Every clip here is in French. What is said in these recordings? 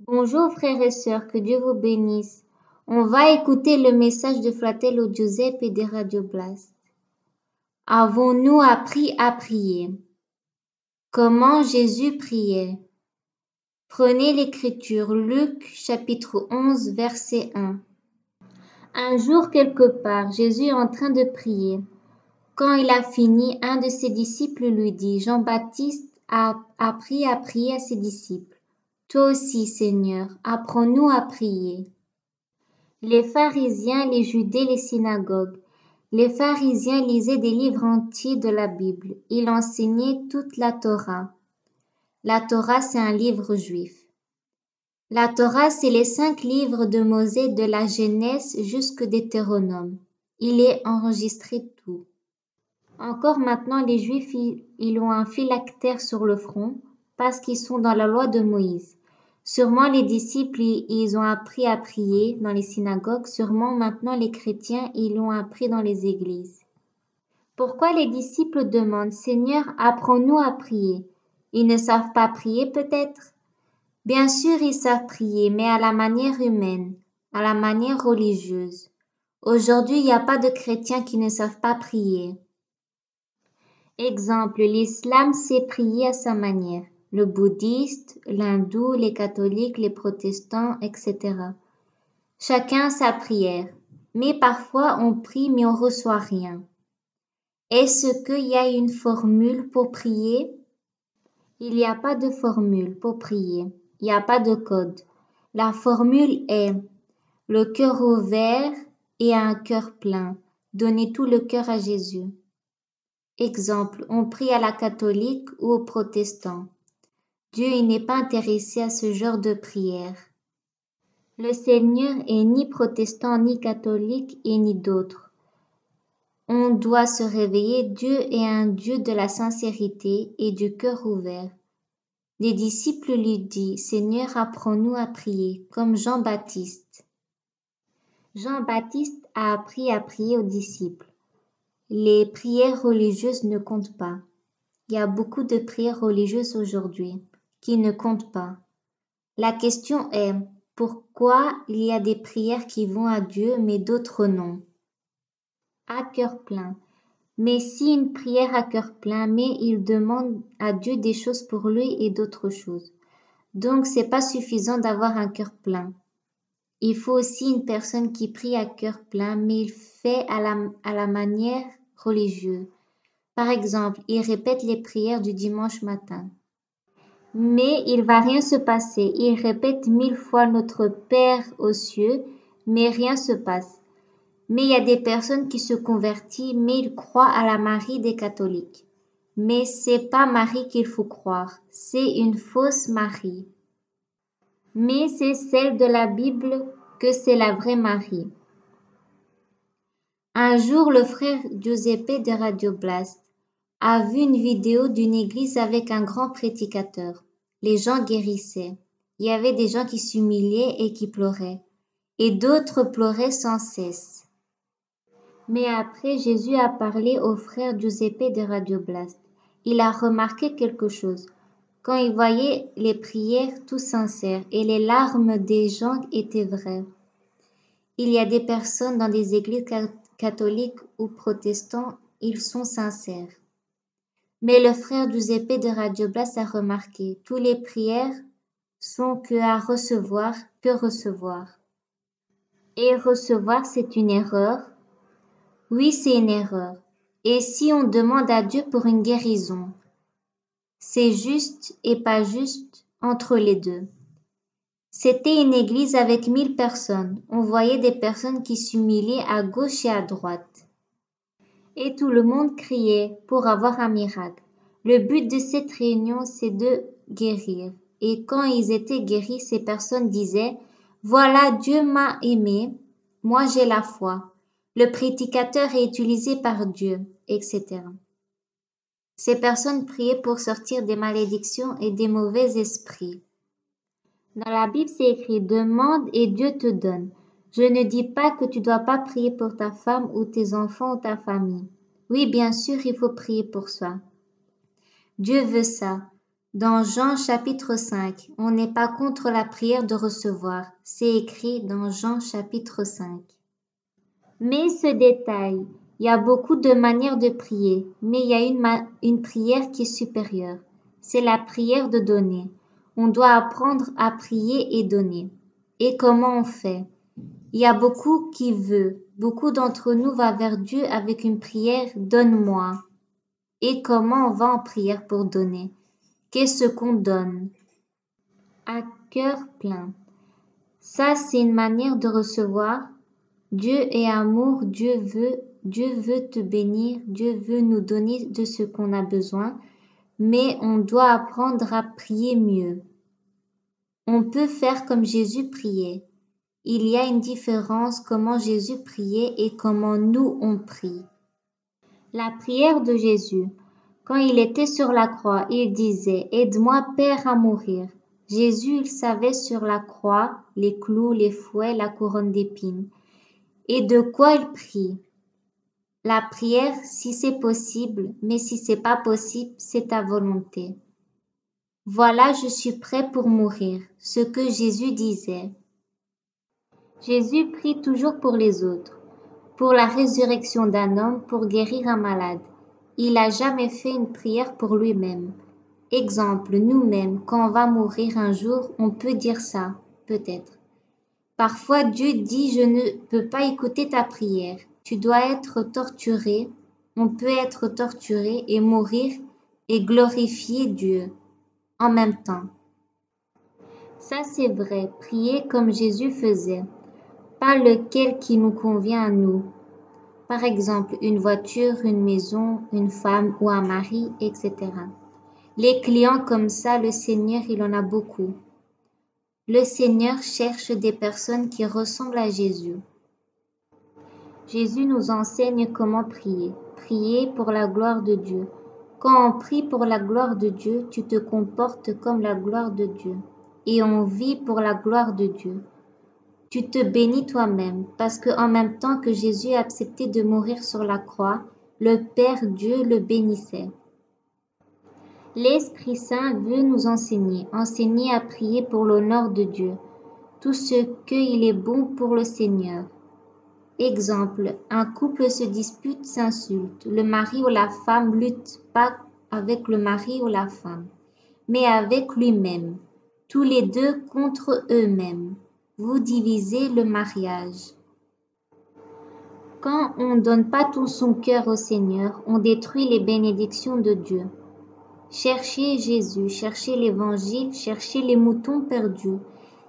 Bonjour frères et sœurs, que Dieu vous bénisse. On va écouter le message de Fratello Giuseppe de Radio Blast. Avons-nous appris à prier? Comment Jésus priait? Prenez l'écriture, Luc chapitre 11 verset 1. Un jour quelque part, Jésus est en train de prier. Quand il a fini, un de ses disciples lui dit, Jean-Baptiste a appris à prier à ses disciples. Toi aussi, Seigneur, apprends-nous à prier. Les pharisiens, les judées, les synagogues. Les pharisiens lisaient des livres entiers de la Bible. Ils enseignaient toute la Torah. La Torah, c'est un livre juif. La Torah, c'est les 5 livres de Mosée de la Genèse jusqu'au Deutéronome. Il est enregistré tout. Encore maintenant, les Juifs, ils ont un phylactère sur le front parce qu'ils sont dans la loi de Moïse. Sûrement les disciples, ils ont appris à prier dans les synagogues. Sûrement maintenant les chrétiens, ils l'ont appris dans les églises. Pourquoi les disciples demandent, Seigneur, apprends-nous à prier? Ils ne savent pas prier peut-être? Bien sûr, ils savent prier, mais à la manière humaine, à la manière religieuse. Aujourd'hui, il n'y a pas de chrétiens qui ne savent pas prier. Exemple, l'islam sait prier à sa manière. Le bouddhiste, l'hindou, les catholiques, les protestants, etc. Chacun sa prière. Mais parfois on prie mais on reçoit rien. Est-ce qu'il y a une formule pour prier? Il n'y a pas de formule pour prier. Il n'y a pas de code. La formule est le cœur ouvert et un cœur plein. Donnez tout le cœur à Jésus. Exemple, on prie à la catholique ou au protestant. Dieu n'est pas intéressé à ce genre de prière. Le Seigneur est ni protestant, ni catholique et ni d'autres. On doit se réveiller, Dieu est un Dieu de la sincérité et du cœur ouvert. Les disciples lui disent, Seigneur, apprends-nous à prier, comme Jean-Baptiste. Jean-Baptiste a appris à prier aux disciples. Les prières religieuses ne comptent pas. Il y a beaucoup de prières religieuses aujourd'hui qui ne comptent pas. La question est, pourquoi il y a des prières qui vont à Dieu mais d'autres non? À cœur plein. Mais si une prière à cœur plein, mais il demande à Dieu des choses pour lui et d'autres choses. Donc c'est pas suffisant d'avoir un cœur plein. Il faut aussi une personne qui prie à cœur plein, mais il fait à la manière religieuse. Par exemple, il répète les prières du dimanche matin. Mais il va rien se passer. Il répète 1000 fois notre Père aux cieux, mais rien se passe. Mais il y a des personnes qui se convertissent, mais ils croient à la Marie des catholiques. Mais c'est pas Marie qu'il faut croire, c'est une fausse Marie. Mais c'est celle de la Bible que c'est la vraie Marie. Un jour, le frère Giuseppe de Radio Blast a vu une vidéo d'une église avec un grand prédicateur. Les gens guérissaient. Il y avait des gens qui s'humiliaient et qui pleuraient. Et d'autres pleuraient sans cesse. Mais après, Jésus a parlé au frère Giuseppe de Radio Blast. Il a remarqué quelque chose. Quand il voyait les prières tout sincères et les larmes des gens étaient vraies. Il y a des personnes dans des églises catholiques ou protestants, ils sont sincères. Mais le frère Giuseppe de Radio Blast a remarqué, toutes les prières sont que à recevoir, que recevoir. Et recevoir, c'est une erreur. Oui, c'est une erreur. Et si on demande à Dieu pour une guérison, c'est juste et pas juste entre les deux. C'était une église avec 1000 personnes. On voyait des personnes qui s'humiliaient à gauche et à droite. Et tout le monde criait pour avoir un miracle. Le but de cette réunion, c'est de guérir. Et quand ils étaient guéris, ces personnes disaient, voilà, Dieu m'a aimé, moi j'ai la foi. Le prédicateur est utilisé par Dieu, etc. Ces personnes priaient pour sortir des malédictions et des mauvais esprits. Dans la Bible, c'est écrit, demande et Dieu te donne. Je ne dis pas que tu ne dois pas prier pour ta femme ou tes enfants ou ta famille. Oui, bien sûr, il faut prier pour soi. Dieu veut ça. Dans Jean chapitre 5, on n'est pas contre la prière de recevoir. C'est écrit dans Jean chapitre 5. Mais ce détail, il y a beaucoup de manières de prier, mais il y a une prière qui est supérieure. C'est la prière de donner. On doit apprendre à prier et donner. Et comment on fait? Il y a beaucoup qui veulent. Beaucoup d'entre nous va vers Dieu avec une prière « Donne-moi ». Et comment on va en prière pour donner? Qu'est-ce qu'on donne? À cœur plein. Ça, c'est une manière de recevoir. Dieu est amour, Dieu veut te bénir, Dieu veut nous donner de ce qu'on a besoin, mais on doit apprendre à prier mieux. On peut faire comme Jésus priait. Il y a une différence comment Jésus priait et comment nous on prie. La prière de Jésus. Quand il était sur la croix, il disait « Aide-moi, Père, à mourir ». Jésus, il savait sur la croix les clous, les fouets, la couronne d'épines. Et de quoi il prie? La prière, si c'est possible, mais si c'est pas possible, c'est ta volonté. Voilà, je suis prêt pour mourir, ce que Jésus disait. Jésus prie toujours pour les autres, pour la résurrection d'un homme, pour guérir un malade. Il n'a jamais fait une prière pour lui-même. Exemple, nous-mêmes, quand on va mourir un jour, on peut dire ça, peut-être. Parfois, Dieu dit « Je ne peux pas écouter ta prière. Tu dois être torturé. » On peut être torturé et mourir et glorifier Dieu en même temps. Ça, c'est vrai. Prier comme Jésus faisait. Pas lequel qui nous convient à nous. Par exemple, une voiture, une maison, une femme ou un mari, etc. Les clients comme ça, le Seigneur, il en a beaucoup. Le Seigneur cherche des personnes qui ressemblent à Jésus. Jésus nous enseigne comment prier. Prier pour la gloire de Dieu. Quand on prie pour la gloire de Dieu, tu te comportes comme la gloire de Dieu. Et on vit pour la gloire de Dieu. Tu te bénis toi-même, parce qu'en même temps que Jésus a accepté de mourir sur la croix, le Père Dieu le bénissait. L'Esprit Saint veut nous enseigner à prier pour l'honneur de Dieu, tout ce qu'il est bon pour le Seigneur. Exemple, un couple se dispute, s'insulte. Le mari ou la femme lutte pas avec le mari ou la femme, mais avec lui-même, tous les deux contre eux-mêmes. Vous divisez le mariage. Quand on ne donne pas tout son cœur au Seigneur, on détruit les bénédictions de Dieu. Cherchez Jésus, cherchez l'Évangile, cherchez les moutons perdus.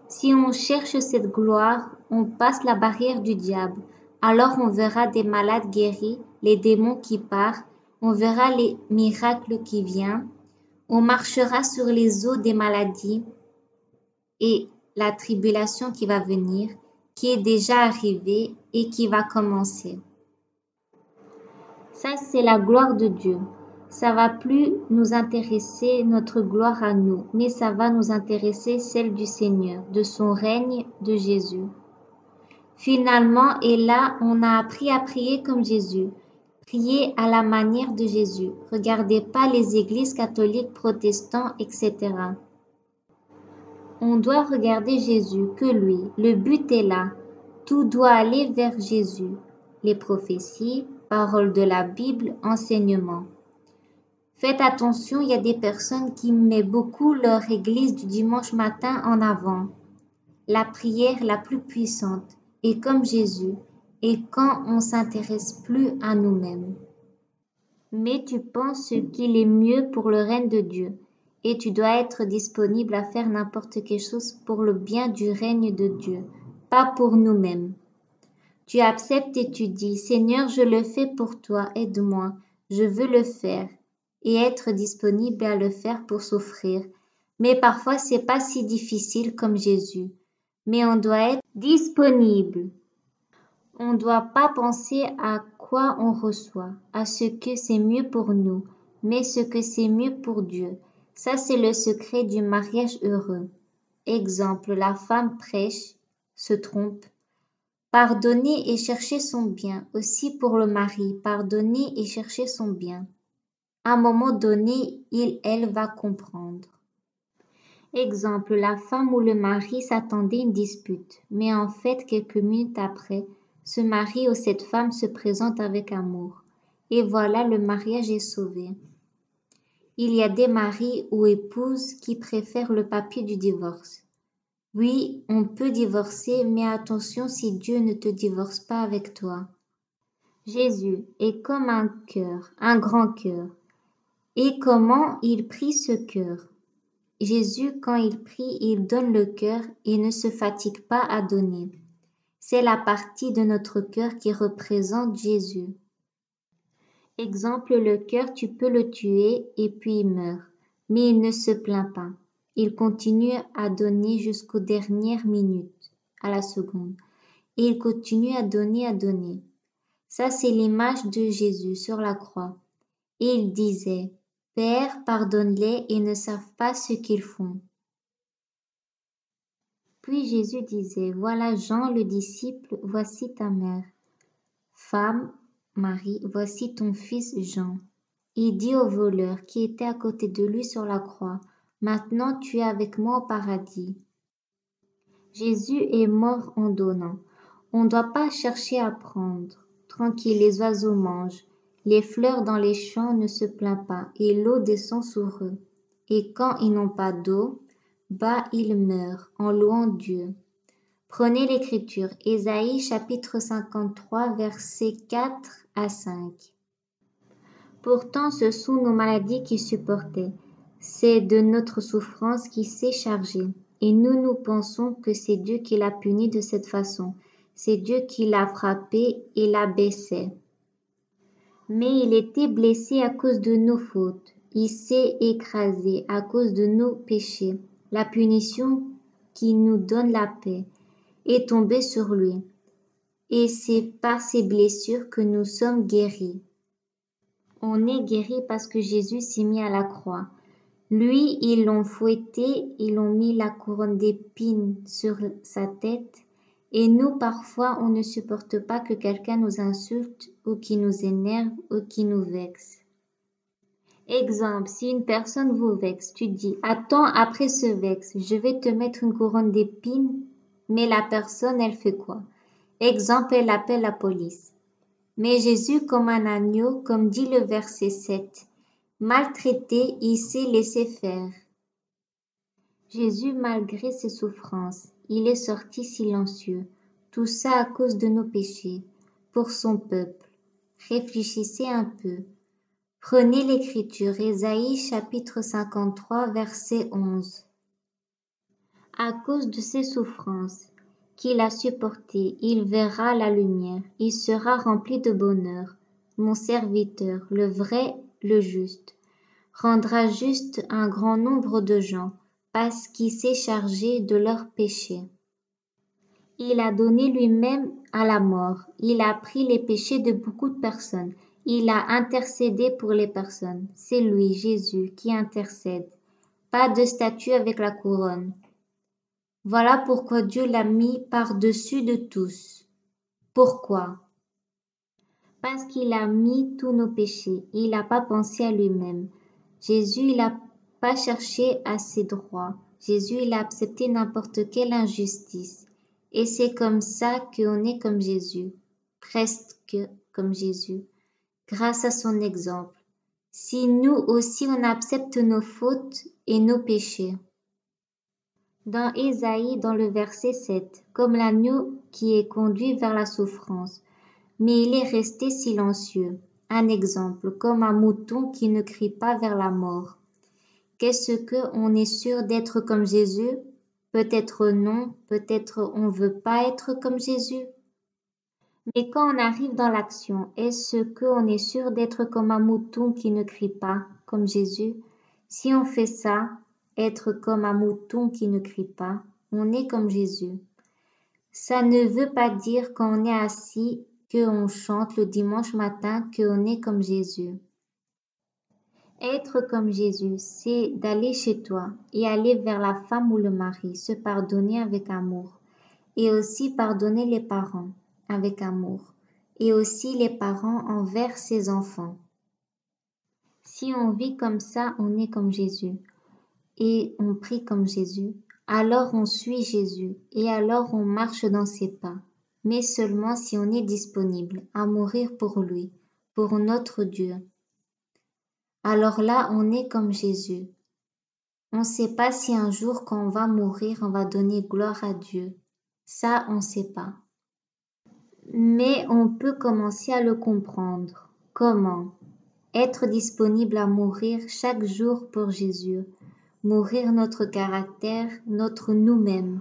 Si on cherche cette gloire, on passe la barrière du diable. Alors on verra des malades guéris, les démons qui partent, on verra les miracles qui viennent, on marchera sur les eaux des maladies et la tribulation qui va venir, qui est déjà arrivée et qui va commencer. Ça, c'est la gloire de Dieu. Ça va plus nous intéresser notre gloire à nous, mais ça va nous intéresser celle du Seigneur, de son règne, de Jésus. Finalement, et là, on a appris à prier comme Jésus. Prier à la manière de Jésus. Regardez pas les églises catholiques, protestants, etc. On doit regarder Jésus, que lui. Le but est là. Tout doit aller vers Jésus. Les prophéties, paroles de la Bible, enseignements. Faites attention, il y a des personnes qui mettent beaucoup leur église du dimanche matin en avant. La prière la plus puissante est comme Jésus et quand on s'intéresse plus à nous-mêmes. Mais tu penses qu'il est mieux pour le règne de Dieu et tu dois être disponible à faire n'importe quelle chose pour le bien du règne de Dieu, pas pour nous-mêmes. Tu acceptes et tu dis, Seigneur, je le fais pour toi, aide-moi, je veux le faire et être disponible à le faire pour souffrir. Mais parfois, c'est pas si difficile comme Jésus. Mais on doit être disponible. On ne doit pas penser à quoi on reçoit, à ce que c'est mieux pour nous, mais ce que c'est mieux pour Dieu. Ça, c'est le secret du mariage heureux. Exemple, la femme prêche, se trompe. Pardonner et chercher son bien. Aussi pour le mari, pardonner et chercher son bien. À un moment donné, elle va comprendre. Exemple, la femme ou le mari s'attendaient à une dispute, mais en fait, quelques minutes après, ce mari ou cette femme se présente avec amour. Et voilà, le mariage est sauvé. Il y a des maris ou épouses qui préfèrent le papier du divorce. Oui, on peut divorcer, mais attention si Dieu ne te divorce pas avec toi. Jésus est comme un cœur, un grand cœur. Et comment il prie ce cœur? Jésus, quand il prie, il donne le cœur et ne se fatigue pas à donner. C'est la partie de notre cœur qui représente Jésus. Exemple, le cœur, tu peux le tuer et puis il meurt. Mais il ne se plaint pas. Il continue à donner jusqu'aux dernières minutes, à la seconde. Et il continue à donner, à donner. Ça, c'est l'image de Jésus sur la croix. Et il disait, Père, pardonne-les, ils ne savent pas ce qu'ils font. Puis Jésus disait, Voilà Jean le disciple, voici ta mère. Femme, Marie, voici ton fils Jean. Il dit au voleur qui était à côté de lui sur la croix, Maintenant tu es avec moi au paradis. Jésus est mort en donnant. On ne doit pas chercher à prendre. Tranquille, les oiseaux mangent. Les fleurs dans les champs ne se plaignent pas, et l'eau descend sur eux. Et quand ils n'ont pas d'eau, ils meurent en louant Dieu. Prenez l'Écriture, Ésaïe chapitre 53, versets 4 à 5. Pourtant, ce sont nos maladies qui supportaient. C'est de notre souffrance qui s'est chargé. Et nous pensons que c'est Dieu qui l'a puni de cette façon. C'est Dieu qui l'a frappé et l'abaissait. Mais il était blessé à cause de nos fautes. Il s'est écrasé à cause de nos péchés. La punition qui nous donne la paix est tombée sur lui. Et c'est par ces blessures que nous sommes guéris. On est guéri parce que Jésus s'est mis à la croix. Lui, ils l'ont fouetté, ils l'ont mis la couronne d'épines sur sa tête. Et nous, parfois, on ne supporte pas que quelqu'un nous insulte ou qui nous énerve ou qui nous vexe. Exemple, si une personne vous vexe, tu dis, attends, après ce vexe, je vais te mettre une couronne d'épines, mais la personne, elle fait quoi? Exemple, elle appelle la police. Mais Jésus, comme un agneau, comme dit le verset 7, maltraité, il s'est laissé faire. Jésus, malgré ses souffrances, il est sorti silencieux, tout ça à cause de nos péchés, pour son peuple. Réfléchissez un peu. Prenez l'Écriture, Ésaïe chapitre 53, verset 11. À cause de ses souffrances qu'il a supportées, il verra la lumière, il sera rempli de bonheur. Mon serviteur, le vrai, le juste, rendra juste un grand nombre de gens, parce qu'il s'est chargé de leurs péchés. Il a donné lui-même à la mort, il a pris les péchés de beaucoup de personnes, il a intercédé pour les personnes. C'est lui, Jésus, qui intercède. Pas de statue avec la couronne. Voilà pourquoi Dieu l'a mis par-dessus de tous. Pourquoi? Parce qu'il a mis tous nos péchés. Il n'a pas pensé à lui-même. Jésus, il n'a pas cherché à ses droits. Jésus, il a accepté n'importe quelle injustice. Et c'est comme ça qu'on est comme Jésus. Presque comme Jésus. Grâce à son exemple. Si nous aussi on accepte nos fautes et nos péchés. Dans Ésaïe, dans le verset 7, comme l'agneau qui est conduit vers la souffrance, mais il est resté silencieux. Un exemple, comme un mouton qui ne crie pas vers la mort. Qu'est-ce que on est sûr d'être comme Jésus? Peut-être non, peut-être on veut pas être comme Jésus. Mais quand on arrive dans l'action, est-ce qu'on est sûr d'être comme un mouton qui ne crie pas, comme Jésus? Si on fait ça, être comme un mouton qui ne crie pas, on est comme Jésus. Ça ne veut pas dire quand on est assis, qu'on chante le dimanche matin, qu'on est comme Jésus. Être comme Jésus, c'est d'aller chez toi et aller vers la femme ou le mari, se pardonner avec amour. Et aussi pardonner les parents avec amour. Et aussi les parents envers ses enfants. Si on vit comme ça, on est comme Jésus. et on prie comme Jésus, alors on suit Jésus et alors on marche dans ses pas, mais seulement si on est disponible à mourir pour lui, pour notre Dieu. Alors là, on est comme Jésus. On ne sait pas si un jour quand on va mourir, on va donner gloire à Dieu. Ça, on ne sait pas. Mais on peut commencer à le comprendre. Comment? Être disponible à mourir chaque jour pour Jésus. Mourir notre caractère, notre nous-mêmes.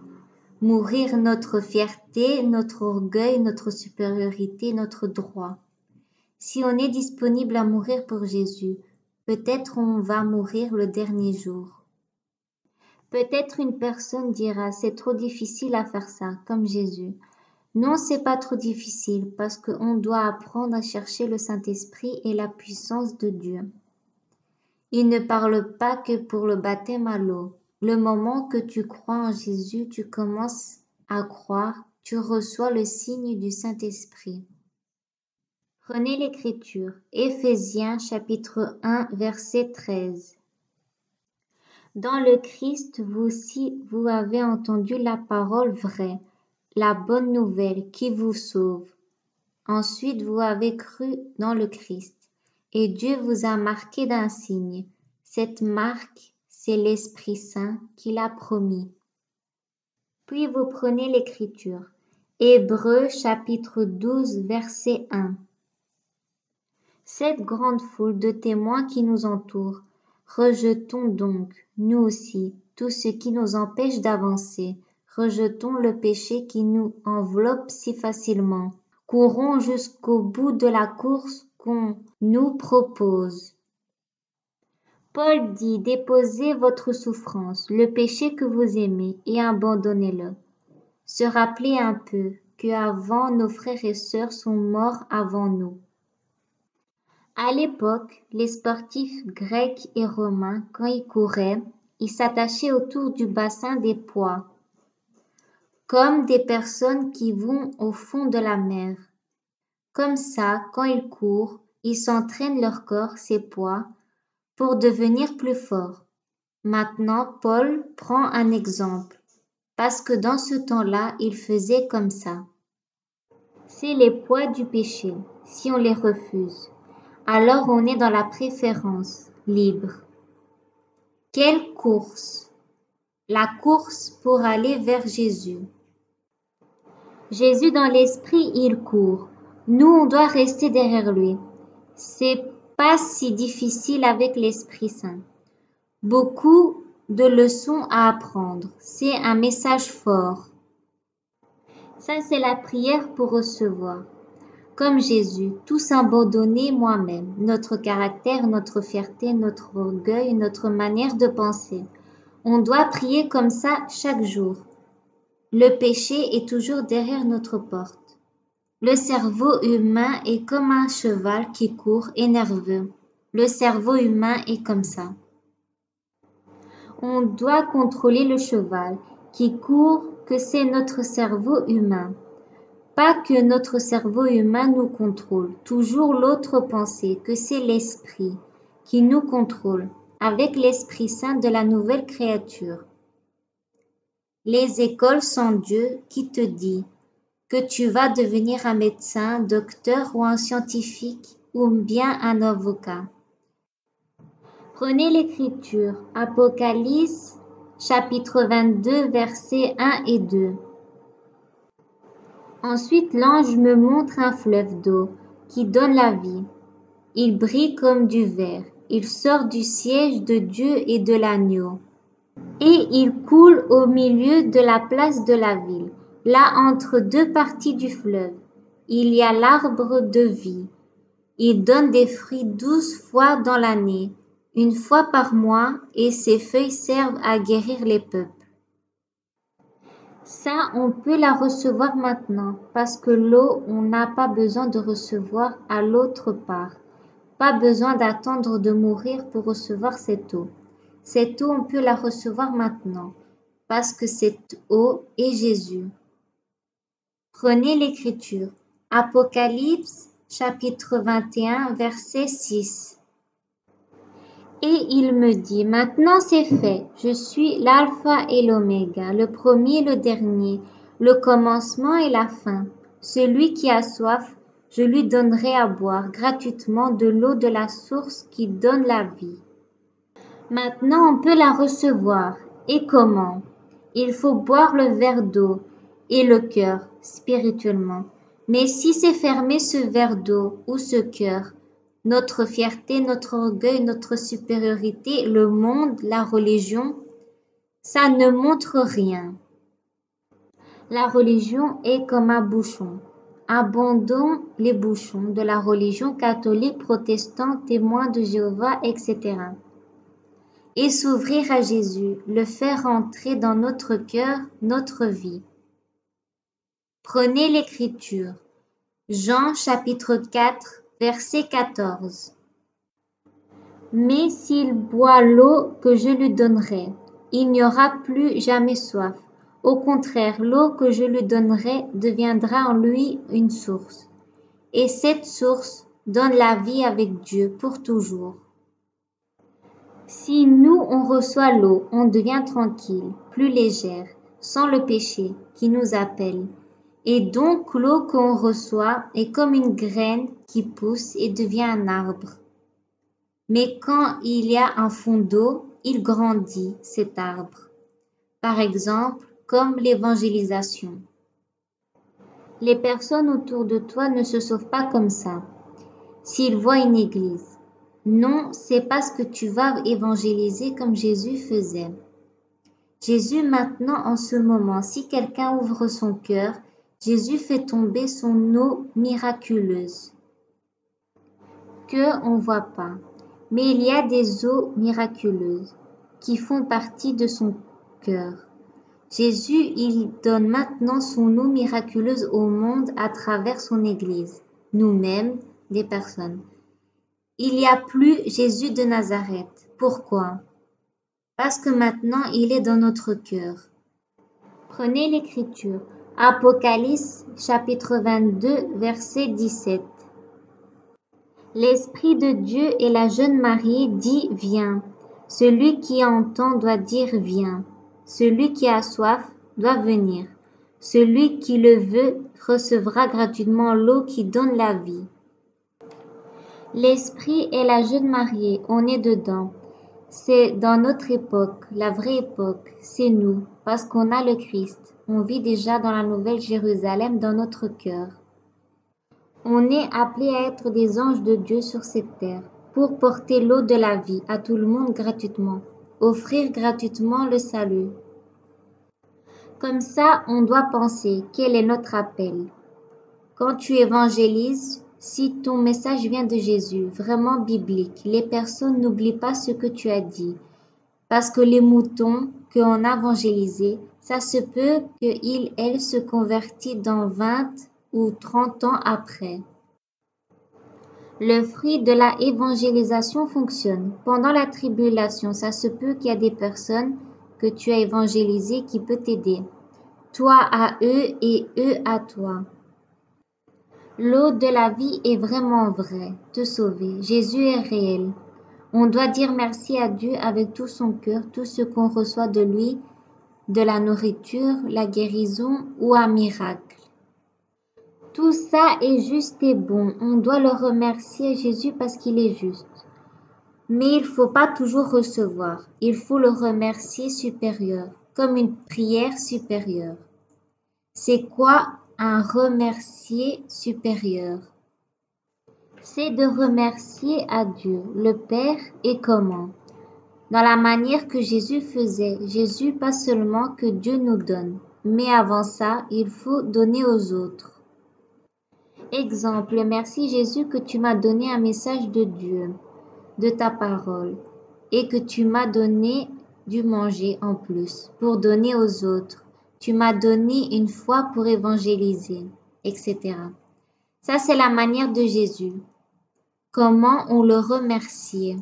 Mourir notre fierté, notre orgueil, notre supériorité, notre droit. Si on est disponible à mourir pour Jésus, peut-être on va mourir le dernier jour. Peut-être une personne dira, c'est trop difficile à faire ça, comme Jésus. Non, c'est pas trop difficile parce qu'on doit apprendre à chercher le Saint-Esprit et la puissance de Dieu. Il ne parle pas que pour le baptême à l'eau. Le moment que tu crois en Jésus, tu commences à croire, tu reçois le signe du Saint-Esprit. Prenez l'Écriture, Éphésiens chapitre 1, verset 13. Dans le Christ, vous aussi, vous avez entendu la parole vraie, la bonne nouvelle qui vous sauve. Ensuite, vous avez cru dans le Christ, et Dieu vous a marqué d'un signe. Cette marque, c'est l'Esprit Saint qu'il a promis. Puis vous prenez l'Écriture, Hébreux chapitre 12, verset 1. Cette grande foule de témoins qui nous entoure, rejetons donc, nous aussi, tout ce qui nous empêche d'avancer. Rejetons le péché qui nous enveloppe si facilement. Courons jusqu'au bout de la course qu'on nous propose. Paul dit, déposez votre souffrance, le péché que vous aimez, et abandonnez-le. Se rappeler un peu qu'avant nos frères et sœurs sont morts avant nous. À l'époque, les sportifs grecs et romains, quand ils couraient, ils s'attachaient autour du bassin des poids, comme des personnes qui vont au fond de la mer. Comme ça, quand ils courent, ils s'entraînent leur corps, ces poids, pour devenir plus forts. Maintenant, Paul prend un exemple, parce que dans ce temps-là, il faisait comme ça. C'est les poids du péché, si on les refuse. Alors on est dans la préférence libre. Quelle course? La course pour aller vers Jésus. Jésus dans l'esprit, il court. Nous, on doit rester derrière lui. C'est pas si difficile avec l'Esprit Saint. Beaucoup de leçons à apprendre. C'est un message fort. Ça, c'est la prière pour recevoir. Comme Jésus, tous abandonner moi-même, notre caractère, notre fierté, notre orgueil, notre manière de penser. On doit prier comme ça chaque jour. Le péché est toujours derrière notre porte. Le cerveau humain est comme un cheval qui court et nerveux. Le cerveau humain est comme ça. On doit contrôler le cheval qui court, que c'est notre cerveau humain. Pas que notre cerveau humain nous contrôle, toujours l'autre pensée, que c'est l'esprit qui nous contrôle, avec l'Esprit Saint de la nouvelle créature. Les écoles sans Dieu qui te dit que tu vas devenir un médecin, docteur ou un scientifique ou bien un avocat. Prenez l'Écriture, Apocalypse chapitre 22 versets 1 et 2. Ensuite l'ange me montre un fleuve d'eau qui donne la vie. Il brille comme du verre. Il sort du siège de Dieu et de l'agneau. Et il coule au milieu de la place de la ville. Là, entre deux parties du fleuve, il y a l'arbre de vie. Il donne des fruits 12 fois dans l'année, une fois par mois, et ses feuilles servent à guérir les peuples. Ça, on peut la recevoir maintenant, parce que l'eau, on n'a pas besoin de recevoir à l'autre part. Pas besoin d'attendre de mourir pour recevoir cette eau. Cette eau, on peut la recevoir maintenant, parce que cette eau est Jésus. Prenez l'Écriture, Apocalypse chapitre 21, verset 6. Et il me dit, maintenant c'est fait, je suis l'alpha et l'oméga, le premier et le dernier, le commencement et la fin. Celui qui a soif, je lui donnerai à boire gratuitement de l'eau de la source qui donne la vie. Maintenant on peut la recevoir. Et comment? Il faut boire le verre d'eau et le cœur, spirituellement. Mais si c'est fermé ce verre d'eau ou ce cœur, notre fierté, notre orgueil, notre supériorité, le monde, la religion, ça ne montre rien. La religion est comme un bouchon. Abandonnons les bouchons de la religion catholique, protestante, témoin de Jéhovah, etc. Et s'ouvrir à Jésus, le faire entrer dans notre cœur, notre vie. Prenez l'Écriture. Jean chapitre 4, verset 14. Mais s'il boit l'eau que je lui donnerai, il n'y aura plus jamais soif. Au contraire, l'eau que je lui donnerai deviendra en lui une source. Et cette source donne la vie avec Dieu pour toujours. Si nous, on reçoit l'eau, on devient tranquille, plus légère, sans le péché qui nous appelle. Et donc l'eau qu'on reçoit est comme une graine qui pousse et devient un arbre. Mais quand il y a un fond d'eau, il grandit, cet arbre. Par exemple, comme l'évangélisation. Les personnes autour de toi ne se sauvent pas comme ça, s'ils voient une église. Non, c'est parce que tu vas évangéliser comme Jésus faisait. Jésus maintenant, en ce moment, si quelqu'un ouvre son cœur, Jésus fait tomber son eau miraculeuse, que on ne voit pas. Mais il y a des eaux miraculeuses qui font partie de son cœur. Jésus, il donne maintenant son eau miraculeuse au monde à travers son Église, nous-mêmes, des personnes. Il n'y a plus Jésus de Nazareth. Pourquoi? Parce que maintenant, il est dans notre cœur. Prenez l'Écriture. Apocalypse, chapitre 22, verset 17. L'Esprit de Dieu et la jeune mariée dit « Viens ». Celui qui entend doit dire « Viens ». Celui qui a soif doit venir. Celui qui le veut recevra gratuitement l'eau qui donne la vie. L'Esprit et la jeune mariée, on est dedans. C'est dans notre époque, la vraie époque, c'est nous, parce qu'on a le Christ. On vit déjà dans la Nouvelle Jérusalem dans notre cœur. On est appelé à être des anges de Dieu sur cette terre, pour porter l'eau de la vie à tout le monde gratuitement, offrir gratuitement le salut. Comme ça, on doit penser quel est notre appel. Quand tu évangélises, si ton message vient de Jésus, vraiment biblique, les personnes n'oublient pas ce que tu as dit. Parce que les moutons qu'on a évangélisés, ça se peut qu'ils, elles se convertissent dans 20 ou 30 ans après. Le fruit de la évangélisation fonctionne. Pendant la tribulation, ça se peut qu'il y a des personnes que tu as évangélisées qui peuvent t'aider. Toi à eux et eux à toi. L'eau de la vie est vraiment vraie, te sauver. Jésus est réel. On doit dire merci à Dieu avec tout son cœur, tout ce qu'on reçoit de lui, de la nourriture, la guérison ou un miracle. Tout ça est juste et bon. On doit le remercier Jésus parce qu'il est juste. Mais il ne faut pas toujours recevoir. Il faut le remercier supérieur, comme une prière supérieure. C'est quoi un remercier supérieur? C'est de remercier à Dieu, le Père, et comment? Dans la manière que Jésus faisait. Jésus, pas seulement que Dieu nous donne, mais avant ça, il faut donner aux autres. Exemple, merci Jésus que tu m'as donné un message de Dieu, de ta parole, et que tu m'as donné du manger en plus pour donner aux autres. Tu m'as donné une foi pour évangéliser, etc. Ça, c'est la manière de Jésus. Comment on le remerciait.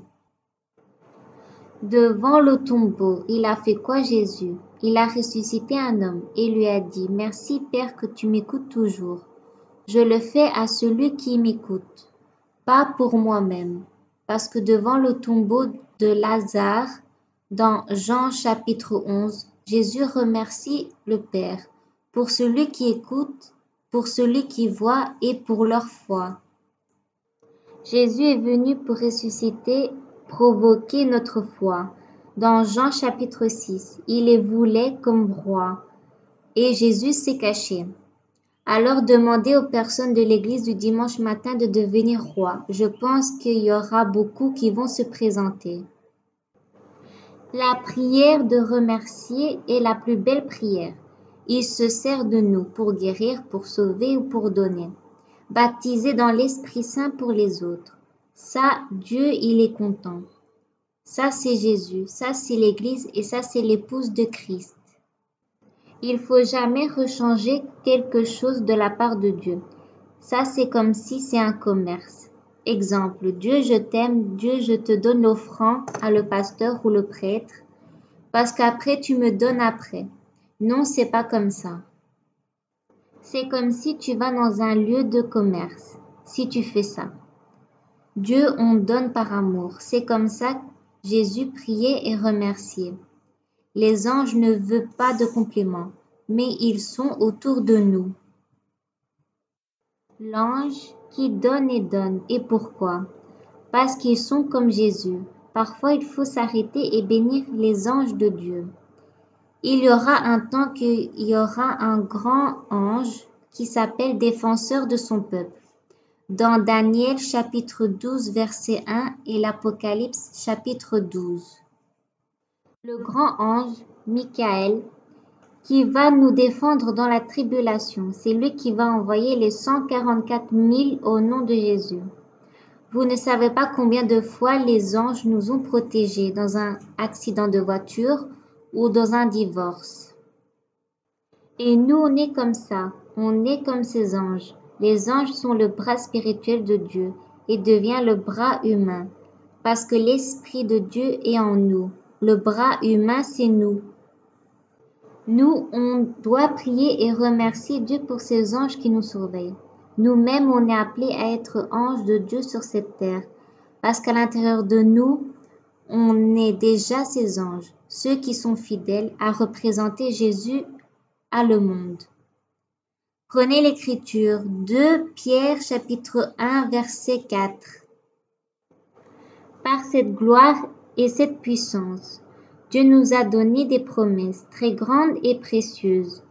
Devant le tombeau, il a fait quoi Jésus? Il a ressuscité un homme et lui a dit « Merci Père que tu m'écoutes toujours. Je le fais à celui qui m'écoute, pas pour moi-même, parce que devant le tombeau de Lazare, dans Jean chapitre 11, Jésus remercie le Père pour celui qui écoute, pour celui qui voit et pour leur foi. Jésus est venu pour ressusciter, provoquer notre foi. Dans Jean chapitre 6, il les voulait comme roi et Jésus s'est caché. Alors demandez aux personnes de l'église du dimanche matin de devenir roi. Je pense qu'il y aura beaucoup qui vont se présenter. La prière de remercier est la plus belle prière. Il se sert de nous pour guérir, pour sauver ou pour donner. Baptisé dans l'Esprit Saint pour les autres. Ça, Dieu, il est content. Ça, c'est Jésus. Ça, c'est l'Église et ça, c'est l'épouse de Christ. Il faut jamais rechanger quelque chose de la part de Dieu. Ça, c'est comme si c'est un commerce. Exemple, Dieu, je t'aime, Dieu, je te donne l'offrande à le pasteur ou le prêtre, parce qu'après, tu me donnes après. Non, c'est pas comme ça. C'est comme si tu vas dans un lieu de commerce, si tu fais ça. Dieu, on donne par amour. C'est comme ça que Jésus priait et remerciait. Les anges ne veulent pas de compliments, mais ils sont autour de nous. L'ange qui donne et donne. Et pourquoi? Parce qu'ils sont comme Jésus. Parfois, il faut s'arrêter et bénir les anges de Dieu. Il y aura un temps qu'il y aura un grand ange qui s'appelle défenseur de son peuple. Dans Daniel chapitre 12 verset 1 et l'Apocalypse chapitre 12. Le grand ange, Michael, qui va nous défendre dans la tribulation. C'est lui qui va envoyer les 144 000 au nom de Jésus. Vous ne savez pas combien de fois les anges nous ont protégés dans un accident de voiture ou dans un divorce. Et nous, on est comme ça. On est comme ces anges. Les anges sont le bras spirituel de Dieu et devient le bras humain parce que l'Esprit de Dieu est en nous. Le bras humain, c'est nous. Nous, on doit prier et remercier Dieu pour ces anges qui nous surveillent. Nous-mêmes, on est appelés à être anges de Dieu sur cette terre parce qu'à l'intérieur de nous, on est déjà ces anges, ceux qui sont fidèles à représenter Jésus à le monde. Prenez l'Écriture, 2 Pierre chapitre 1 verset 4. Par cette gloire et cette puissance, Dieu nous a donné des promesses très grandes et précieuses.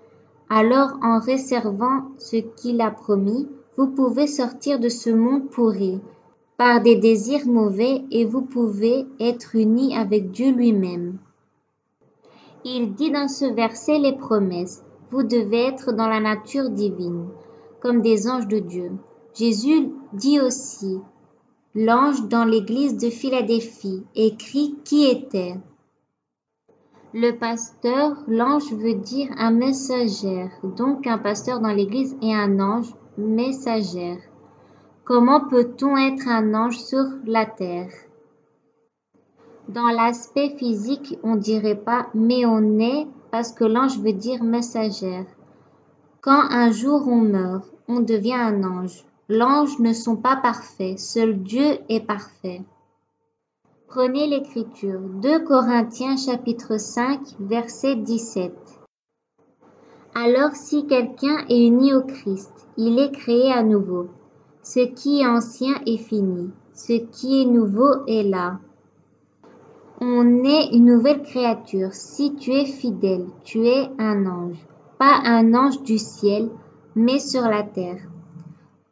Alors, en réservant ce qu'il a promis, vous pouvez sortir de ce monde pourri par des désirs mauvais et vous pouvez être unis avec Dieu lui-même. Il dit dans ce verset les promesses. Vous devez être dans la nature divine, comme des anges de Dieu. Jésus dit aussi, l'ange dans l'église de Philadelphie écrit qui était. Le pasteur, l'ange veut dire un messager, donc un pasteur dans l'église est un ange messager. Comment peut-on être un ange sur la terre? Dans l'aspect physique, on dirait pas, mais on est parce que l'ange veut dire messager. Quand un jour on meurt, on devient un ange. L'ange ne sont pas parfaits, seul Dieu est parfait. Prenez l'Écriture, 2 Corinthiens chapitre 5 verset 17. Alors si quelqu'un est uni au Christ, il est créé à nouveau. Ce qui est ancien est fini, ce qui est nouveau est là. On est une nouvelle créature. Si tu es fidèle, tu es un ange. Pas un ange du ciel, mais sur la terre.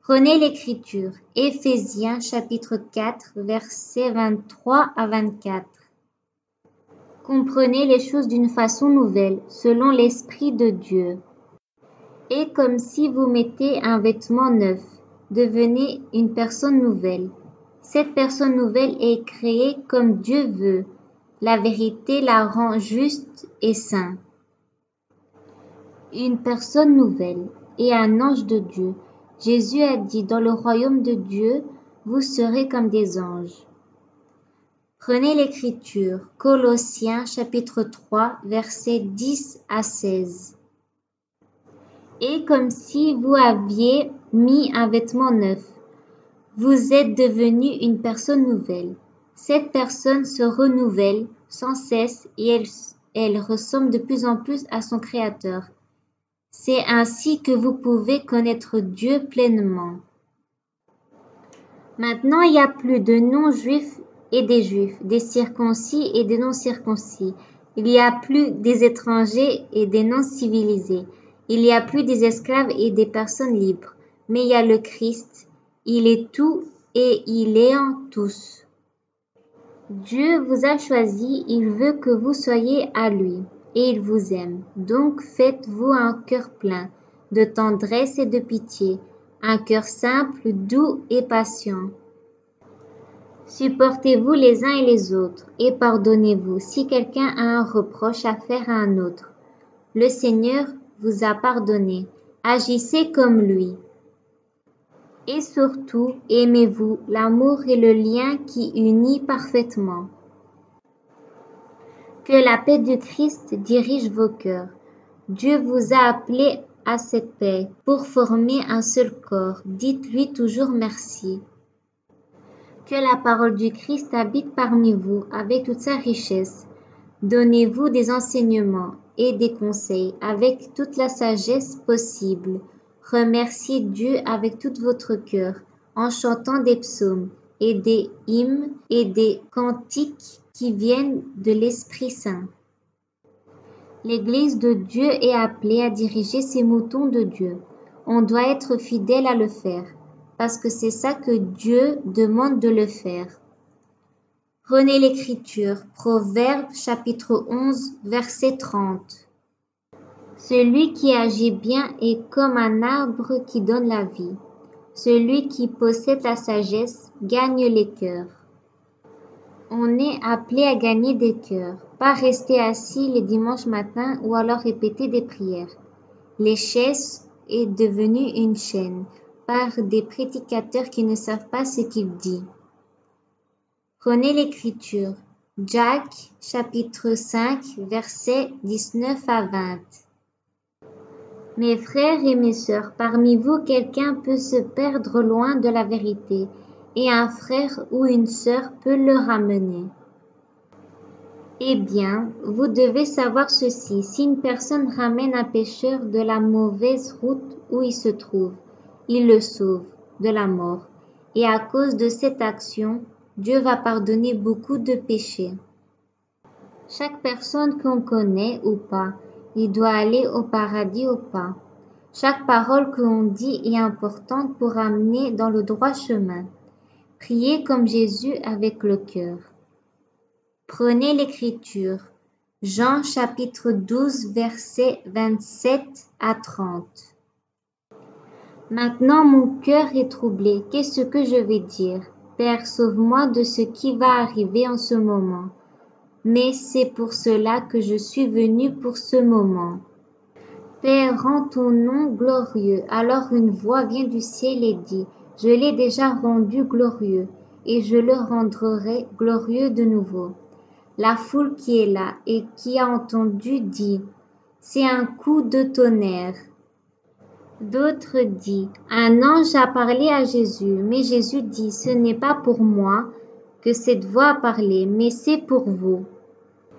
Prenez l'Écriture, Éphésiens chapitre 4, versets 23 à 24. Comprenez les choses d'une façon nouvelle, selon l'Esprit de Dieu. Et comme si vous mettez un vêtement neuf, devenez une personne nouvelle. Cette personne nouvelle est créée comme Dieu veut. La vérité la rend juste et sainte. Une personne nouvelle et un ange de Dieu. Jésus a dit, dans le royaume de Dieu, vous serez comme des anges. Prenez l'Écriture, Colossiens chapitre 3, versets 10 à 16. Et comme si vous aviez mis un vêtement neuf, Vous êtes devenu une personne nouvelle. Cette personne se renouvelle sans cesse et elle ressemble de plus en plus à son Créateur. C'est ainsi que vous pouvez connaître Dieu pleinement. Maintenant, il n'y a plus de non-juifs et des juifs, des circoncis et des non-circoncis. Il n'y a plus des étrangers et des non-civilisés. Il n'y a plus des esclaves et des personnes libres. Mais il y a le Christ. Il est tout et il est en tous. Dieu vous a choisi, il veut que vous soyez à lui et il vous aime. Donc faites-vous un cœur plein de tendresse et de pitié, un cœur simple, doux et patient. Supportez-vous les uns et les autres et pardonnez-vous si quelqu'un a un reproche à faire à un autre. Le Seigneur vous a pardonné. Agissez comme lui. Et surtout, aimez-vous. L'amour est le lien qui unit parfaitement. Que la paix du Christ dirige vos cœurs. Dieu vous a appelé à cette paix pour former un seul corps. Dites-lui toujours merci. Que la parole du Christ habite parmi vous avec toute sa richesse. Donnez-vous des enseignements et des conseils avec toute la sagesse possible. Remerciez Dieu avec tout votre cœur en chantant des psaumes et des hymnes et des cantiques qui viennent de l'Esprit Saint. L'Église de Dieu est appelée à diriger ses moutons de Dieu. On doit être fidèle à le faire, parce que c'est ça que Dieu demande de le faire. Prenez l'Écriture, Proverbes chapitre 11, verset 30. Celui qui agit bien est comme un arbre qui donne la vie. Celui qui possède la sagesse gagne les cœurs. On est appelé à gagner des cœurs, pas rester assis les dimanches matins ou alors répéter des prières. Les chaises est devenue une chaîne par des prédicateurs qui ne savent pas ce qu'ils disent. Prenez l'Écriture, Jacques chapitre 5, versets 19 à 20. Mes frères et mes sœurs, parmi vous, quelqu'un peut se perdre loin de la vérité, et un frère ou une sœur peut le ramener. Eh bien, vous devez savoir ceci, si une personne ramène un pécheur de la mauvaise route où il se trouve, il le sauve de la mort, et à cause de cette action, Dieu va pardonner beaucoup de péchés. Chaque personne qu'on connaît ou pas, il doit aller au paradis ou pas. Chaque parole qu'on dit est importante pour amener dans le droit chemin. Priez comme Jésus avec le cœur. Prenez l'Écriture, Jean chapitre 12, versets 27 à 30. Maintenant mon cœur est troublé, qu'est-ce que je vais dire? Père, sauve-moi de ce qui va arriver en ce moment. Mais c'est pour cela que je suis venu pour ce moment. Père, rends ton nom glorieux. Alors une voix vient du ciel et dit, je l'ai déjà rendu glorieux, et je le rendrai glorieux de nouveau. La foule qui est là et qui a entendu dit, c'est un coup de tonnerre. D'autres disent, un ange a parlé à Jésus, mais Jésus dit, ce n'est pas pour moi que cette voix a parlé, mais c'est pour vous.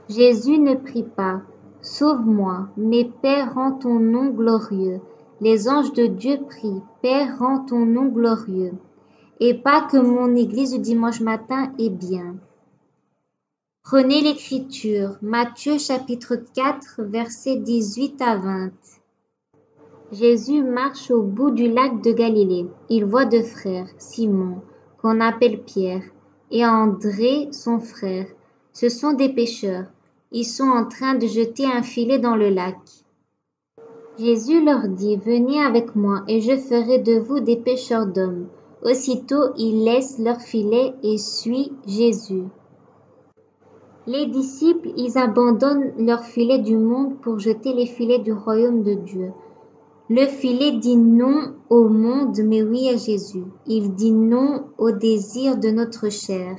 Jésus ne prie pas, sauve-moi, mais Père, rends ton nom glorieux. Les anges de Dieu prient, Père, rends ton nom glorieux. Et pas que mon église du dimanche matin est bien. Prenez l'Écriture, Matthieu chapitre 4, versets 18 à 20. Jésus marche au bout du lac de Galilée. Il voit deux frères, Simon, qu'on appelle Pierre, et André, son frère. Ce sont des pêcheurs. Ils sont en train de jeter un filet dans le lac. Jésus leur dit, venez avec moi et je ferai de vous des pêcheurs d'hommes. Aussitôt, ils laissent leur filet et suivent Jésus. Les disciples, ils abandonnent leur filet du monde pour jeter les filets du royaume de Dieu. Le filet dit non au monde, mais oui à Jésus. Il dit non au désir de notre chair.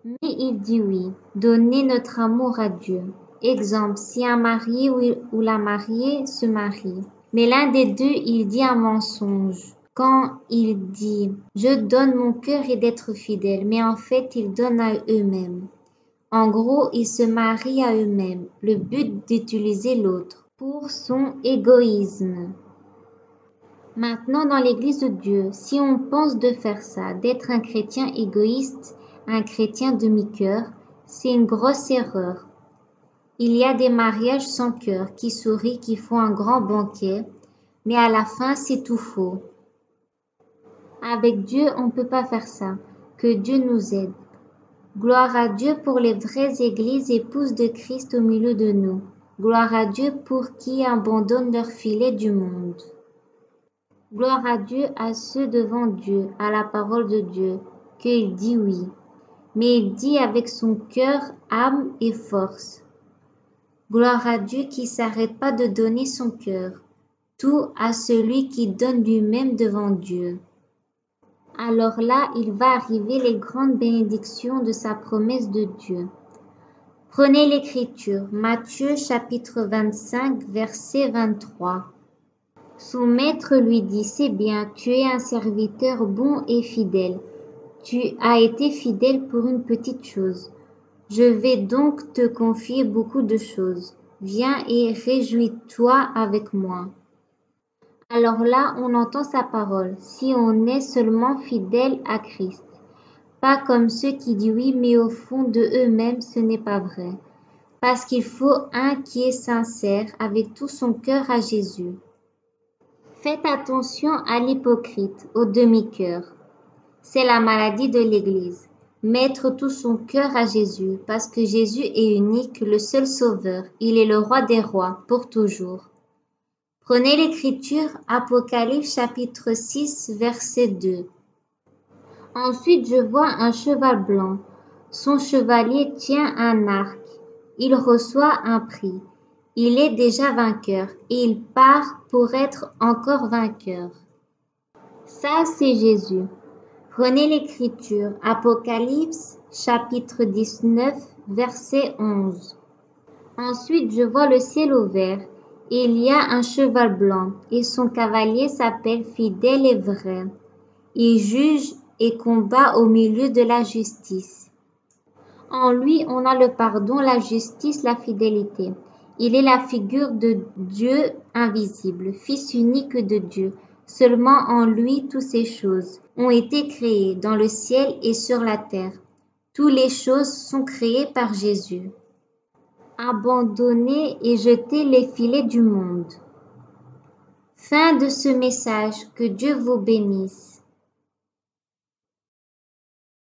Mais il dit oui, donner notre amour à Dieu. Exemple, si un marié ou la mariée se marie, mais l'un des deux, il dit un mensonge, quand il dit « Je donne mon cœur et d'être fidèle », mais en fait, ils donnent à eux-mêmes. En gros, ils se marient à eux-mêmes, le but d'utiliser l'autre pour son égoïsme. Maintenant, dans l'Église de Dieu, si on pense de faire ça, d'être un chrétien égoïste, un chrétien demi-cœur, c'est une grosse erreur. Il y a des mariages sans cœur qui sourient, qui font un grand banquet, mais à la fin, c'est tout faux. Avec Dieu, on ne peut pas faire ça. Que Dieu nous aide. Gloire à Dieu pour les vraies églises épouses de Christ au milieu de nous. Gloire à Dieu pour qui abandonnent leur filet du monde. Gloire à Dieu à ceux devant Dieu, à la parole de Dieu, qu'il dit oui. Mais il dit avec son cœur, âme et force. Gloire à Dieu qui ne s'arrête pas de donner son cœur, tout à celui qui donne lui-même devant Dieu. Alors là, il va arriver les grandes bénédictions de sa promesse de Dieu. Prenez l'Écriture, Matthieu chapitre 25, verset 23. Son maître lui dit, c'est bien, tu es un serviteur bon et fidèle. Tu as été fidèle pour une petite chose. Je vais donc te confier beaucoup de choses. Viens et réjouis-toi avec moi. Alors là, on entend sa parole, si on est seulement fidèle à Christ. Pas comme ceux qui disent oui, mais au fond de eux-mêmes, ce n'est pas vrai. Parce qu'il faut un qui est sincère avec tout son cœur à Jésus. Faites attention à l'hypocrite, au demi-cœur. C'est la maladie de l'Église. Mettre tout son cœur à Jésus, parce que Jésus est unique, le seul sauveur. Il est le roi des rois, pour toujours. Prenez l'Écriture, Apocalypse chapitre 6, verset 2. Ensuite je vois un cheval blanc. Son chevalier tient un arc. Il reçoit un prix. Il est déjà vainqueur et il part pour être encore vainqueur. Ça, c'est Jésus. Prenez l'Écriture, Apocalypse chapitre 19, verset 11. Ensuite je vois le ciel ouvert. Et il y a un cheval blanc, et son cavalier s'appelle Fidèle et Vrai. Il juge et combat au milieu de la justice. En lui, on a le pardon, la justice, la fidélité. Il est la figure de Dieu invisible, Fils unique de Dieu. Seulement en lui, toutes ces choses ont été créées dans le ciel et sur la terre. Toutes les choses sont créées par Jésus. Abandonnez et jetez les filets du monde. Fin de ce message, que Dieu vous bénisse.